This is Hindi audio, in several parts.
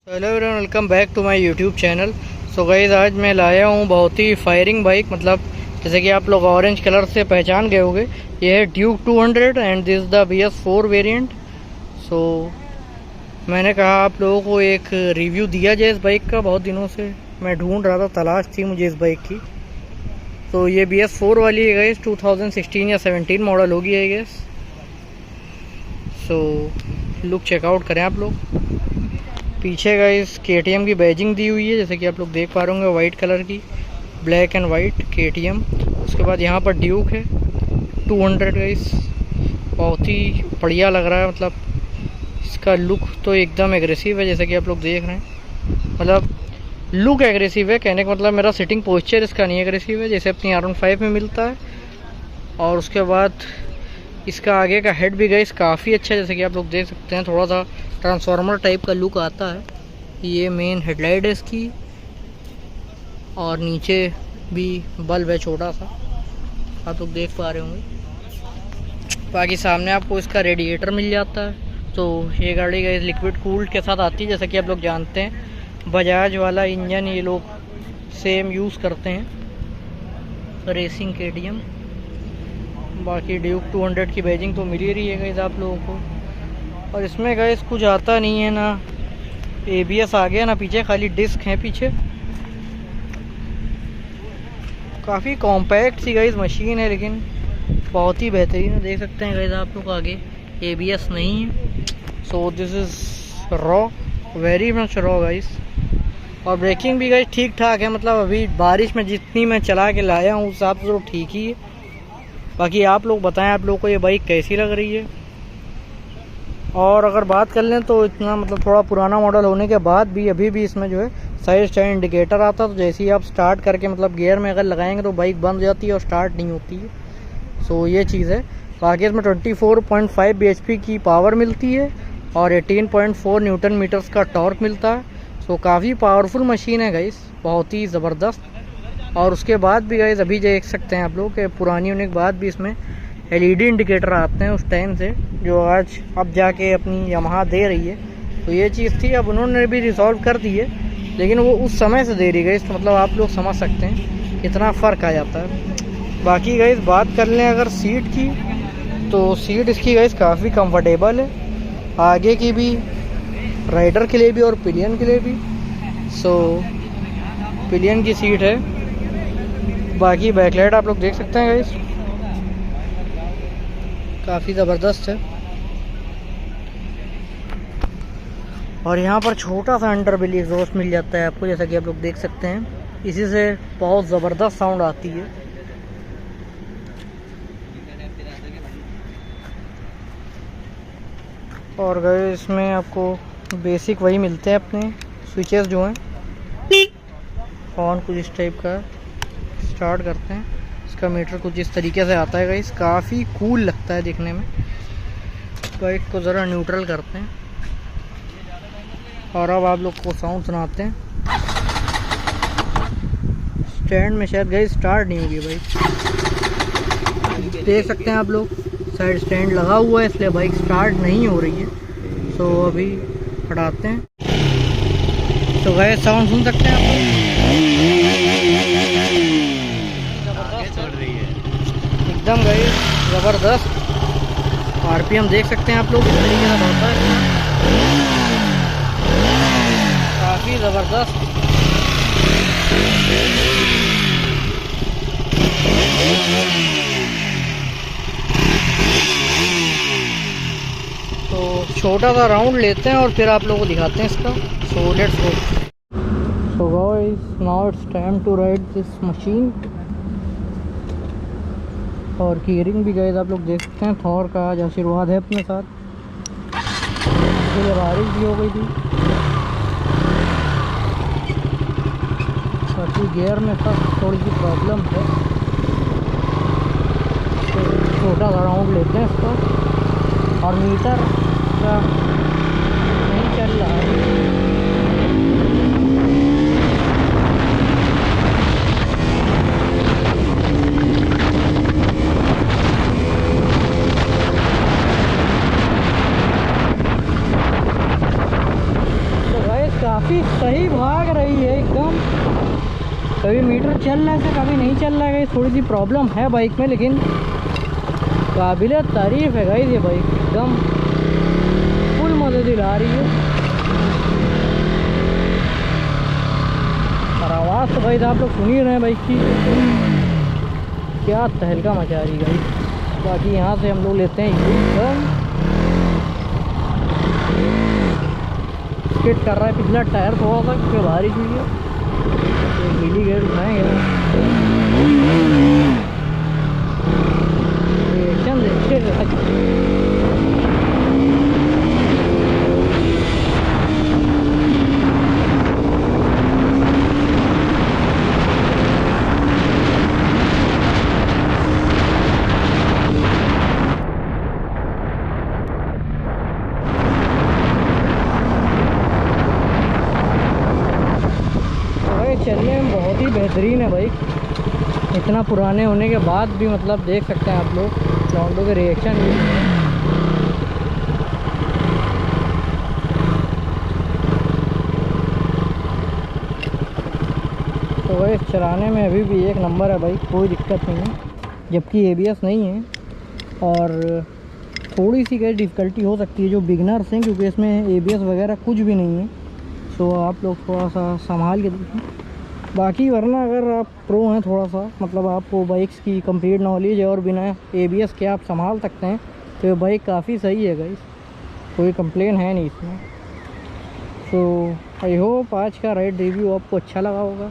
Hello everyone, welcome back to my YouTube channel. So guys, आज मैं लाया हूँ बहुत ही फायरिंग बाइक। मतलब जैसे कि आप लोग ऑरेंज कलर से पहचान गए होंगे, ये है Duke 200 and this the BS4 variant. So मैंने कहा आप लोगों को एक रिव्यू दिया जाए इस बाइक का। बहुत दिनों से मैं ढूंढ रहा था, तलाश थी मुझे इस बाइक की। तो ये BS4 वाली है गाइस, 2016 या 17 मॉडल होगी I guess. So look check out करें आप लोग। पीछे गाइस KTM की बैजिंग दी हुई है, जैसे कि आप लोग देख पा रहे होंगे, वाइट कलर की, ब्लैक एंड वाइट KTM। उसके बाद यहाँ पर ड्यूक है 200 गाइस, बहुत ही बढ़िया लग रहा है। मतलब इसका लुक तो एकदम एग्रेसिव है, जैसे कि आप लोग देख रहे हैं। मतलब लुक एग्रेसिव है, कहने का मतलब मेरा सिटिंग पोस्चर इसका नहीं एग्रेसिव है, जैसे अपनी R15 में मिलता है। और उसके बाद इसका आगे का हेड भी गाइस काफ़ी अच्छा है, जैसे कि आप लोग देख सकते हैं। थोड़ा सा ट्रांसफार्मर टाइप का लुक आता है। ये मेन हेडलाइट है इसकी, और नीचे भी बल्ब है छोटा सा, आप लोग देख पा रहे होंगे। बाकी सामने आपको इसका रेडिएटर मिल जाता है। तो ये गाड़ी गाइस लिक्विड कूल्ड के साथ आती है, जैसा कि आप लोग जानते हैं। बजाज वाला इंजन ये लोग सेम यूज़ करते हैं, रेसिंग KTM। बाकी ड्यूक 200 की बैजिंग तो मिल ही रही है गाइस आप लोगों को। और इसमें गाइस कुछ आता नहीं है, ना ABS आ गया ना पीछे, खाली डिस्क है पीछे। काफ़ी कॉम्पैक्ट सी गाइस मशीन है, लेकिन बहुत ही बेहतरीन है। देख सकते हैं गाइस आप लोग, आगे ABS नहीं है। So this is raw, very much raw guys. और ब्रेकिंग भी गाइस ठीक ठाक है। मतलब अभी बारिश में जितनी मैं चला के लाया हूँ उस हिसाब से तो ठीक ही है। बाकी आप लोग बताएं, आप लोगों को ये बाइक कैसी लग रही है। और अगर बात कर लें तो इतना मतलब थोड़ा पुराना मॉडल होने के बाद भी अभी भी इसमें जो है साइड स्टैंड इंडिकेटर आता है। तो जैसे ही आप स्टार्ट करके मतलब गियर में अगर लगाएंगे तो बाइक बंद हो जाती है और स्टार्ट नहीं होती है। सो ये चीज़ है। बाकी इसमें 24.5 bhp की पावर मिलती है और 18.4 न्यूटन मीटर्स का टॉर्क मिलता है। सो काफ़ी पावरफुल मशीन है गाइस, बहुत ही ज़बरदस्त। और उसके बाद भी गाइस अभी देख सकते हैं आप लोग कि पुरानी होने के बाद भी इसमें LED इंडिकेटर आते हैं उस टाइम से, जो आज अब जाके अपनी यामाहा दे रही है। तो ये चीज़ थी, अब उन्होंने भी रिसॉल्व कर दी है, लेकिन वो उस समय से दे रही गई। तो मतलब आप लोग समझ सकते हैं कितना फ़र्क आ जाता है। बाकी गाइस बात कर लें अगर सीट की, तो सीट इसकी गाइस काफ़ी कंफर्टेबल है, आगे की भी, राइडर के लिए भी और पिलियन के लिए भी। सो पिलियन की सीट है। बाकी बैकलाइट आप लोग देख सकते हैं गाइस, काफ़ी ज़बरदस्त है। और यहाँ पर छोटा सा अंडरबेली एग्जॉस्ट मिल जाता है आपको, जैसा कि आप लोग देख सकते हैं। इसी से बहुत ज़बरदस्त साउंड आती है। और गए इसमें आपको बेसिक वही मिलते हैं अपने स्विचेस जो हैं। ऑन कुछ इस टाइप का, स्टार्ट करते हैं, इसका मीटर कुछ इस तरीके से आता है गाइस। काफ़ी कूल लगता है दिखने में। बाइक को ज़रा न्यूट्रल करते हैं और अब आप लोग को साउंड सुनाते हैं। स्टैंड में शायद गाइस स्टार्ट नहीं होगी बाइक, देख सकते हैं आप लोग। साइड स्टैंड लगा हुआ है इसलिए बाइक स्टार्ट नहीं हो रही है। तो अभी हटाते हैं तो गाइस साउंड सुन सकते हैं आप लोग, एकदम गाइस ज़बरदस्त। RPM देख सकते हैं आप लोग, इस तरीके से बढ़ता है, काफ़ी ज़बरदस्त। तो छोटा सा राउंड लेते हैं और फिर आप लोगों को दिखाते हैं इसका। So let's go. So guys, now it's time to ride this machine. और कीयरिंग भी गाइस आप लोग देख सकते हैं। थॉर का आज आशीर्वाद है अपने साथ। इसके लिए बारिश भी हो गई थी, बाकी गियर में थोड़ी सी प्रॉब्लम है। तो छोटा सा राउंड लेते हैं इसका। और मीटर का नहीं चल रहा है। काफ़ी सही भाग रही है एकदम। कभी मीटर चल रहा है कभी नहीं चल रहा है, थोड़ी सी प्रॉब्लम है बाइक में, लेकिन काबिल तारीफ़ है गाइस ये बाइक, एकदम फुल मज़े दिला रही है। और आवाज़ तो भाई आप लोग सुन ही रहे हैं बाइक की, क्या तहलका मचा रही है गाइस। बाकी यहाँ से हम लोग लेते हैं टर्न, स्किड कर रहा है पिछला टायर थोड़ा सा क्योंकि बारिश हुई है, तो गीली गेयर उठाएंगे। रिएक्शन देखिए चलने में बहुत ही बेहतरीन है बाइक, इतना पुराने होने के बाद भी मतलब देख सकते हैं आप लोग लॉन्डो के रिएक्शन भी। तो भाई चलाने में अभी भी एक नंबर है बाइक, कोई दिक्कत नहीं है, जबकि ABS नहीं है और थोड़ी सी कहीं डिफ़िकल्टी हो सकती है जो बिगनर्स हैं, क्योंकि इसमें ABS वगैरह कुछ भी नहीं है। तो आप लोग थोड़ा सा संभाल के देखें, बाकी वरना अगर आप प्रो हैं थोड़ा सा, मतलब आपको बाइक्स की कंप्लीट नॉलेज है और बिना ABS के आप संभाल सकते हैं, तो ये बाइक काफ़ी सही है गाइस, कोई कंप्लेन है नहीं इसमें। तो आई होप आज का राइड रिव्यू आपको अच्छा लगा होगा।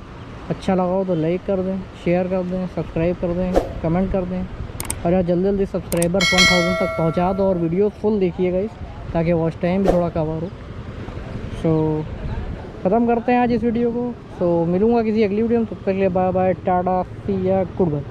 अच्छा लगा हो तो लाइक कर दें, शेयर कर दें, सब्सक्राइब कर दें, कमेंट कर दें, और यार जल्दी जल्दी सब्सक्राइबर 1000 तक पहुँचा दो और वीडियो फुल देखिए गाइस, ताकि वॉच टाइम भी थोड़ा कवर हो। सो ख़त्म करते हैं आज इस वीडियो को। तो मिलूँगा किसी अगली वीडियो में, तब तक के लिए बाय बाय, टाटा, सी या गुड बाय।